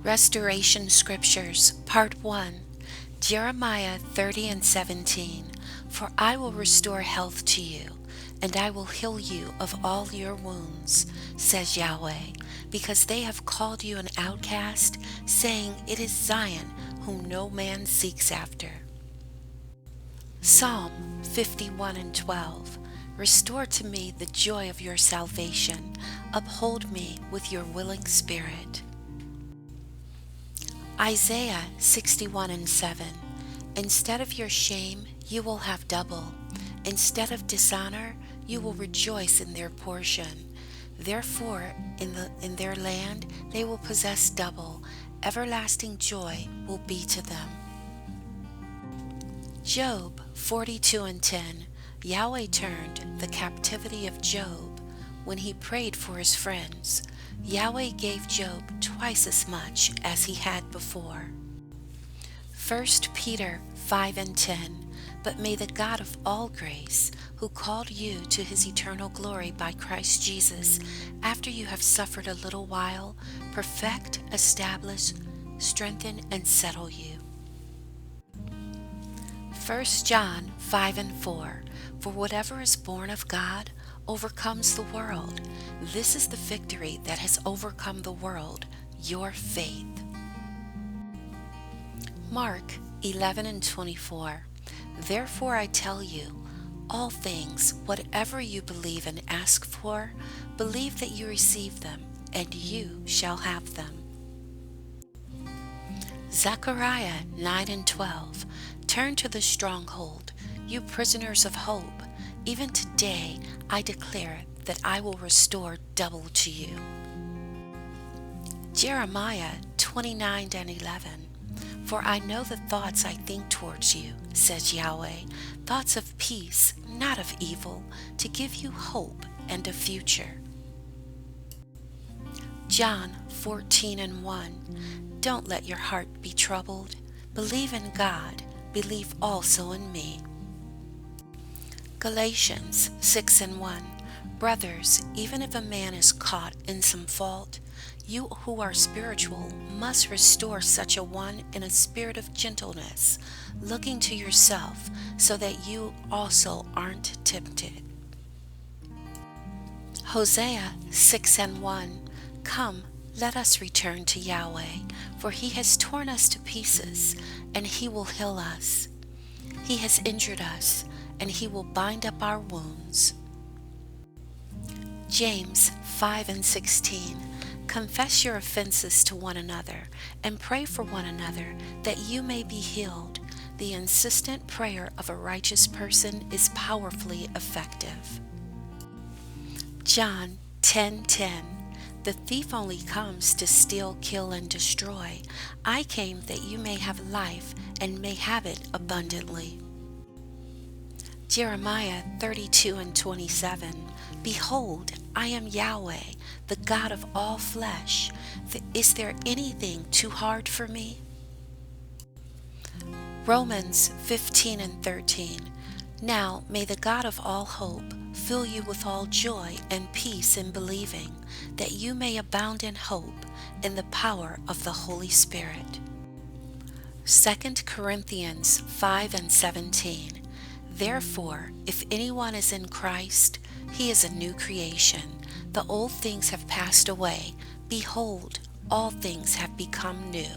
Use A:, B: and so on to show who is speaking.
A: Restoration Scriptures, Part 1, Jeremiah 30 and 17. For I will restore health to you, and I will heal you of all your wounds, says Yahweh, because they have called you an outcast, saying, It is Zion, whom no man seeks after. Psalm 51 and 12. Restore to me the joy of your salvation. Uphold me with your willing spirit. Isaiah 61 and 7. Instead of your shame, you will have double. Instead of dishonor, you will rejoice in their portion. Therefore, in their land, they will possess double. Everlasting joy will be to them. Job 42 and 10. Yahweh turned the captivity of Job when he prayed for his friends. Yahweh gave Job twice as much as he had before. 1 Peter 5 and 10. But may the God of all grace, who called you to his eternal glory by Christ Jesus, after you have suffered a little while, perfect, establish, strengthen, and settle you. 1 John 5 and 4. For whatever is born of God overcomes the world. This is the victory that has overcome the world, your faith. Mark 11 and 24. Therefore I tell you, all things, whatever you believe and ask for, believe that you receive them, and you shall have them. Zechariah 9 and 12. Turn to the stronghold, you prisoners of hope. Even today I declare that I will restore double to you. Jeremiah 29 and 11. For I know the thoughts I think towards you, says Yahweh, thoughts of peace, not of evil, to give you hope and a future. John 14 and 1. Don't let your heart be troubled. Believe in God. Believe also in me. Galatians 6 and 1. Brothers, even if a man is caught in some fault, you who are spiritual must restore such a one in a spirit of gentleness, looking to yourself, so that you also aren't tempted. Hosea 6 and 1. Come, let us return to Yahweh, for he has torn us to pieces, and he will heal us. He has injured us, and he will bind up our wounds. James 5 and 16. Confess your offenses to one another, and pray for one another, that you may be healed. The insistent prayer of a righteous person is powerfully effective. John 10:10. The thief only comes to steal, kill, and destroy. I came that you may have life, and may have it abundantly. Jeremiah 32 and 27. Behold, I am Yahweh, the God of all flesh. Is there anything too hard for me? Romans 15 and 13. Now may the God of all hope fill you with all joy and peace in believing, that you may abound in hope in the power of the Holy Spirit. 2 Corinthians 5 and 17. Therefore, if anyone is in Christ, he is a new creation. The old things have passed away. Behold, all things have become new.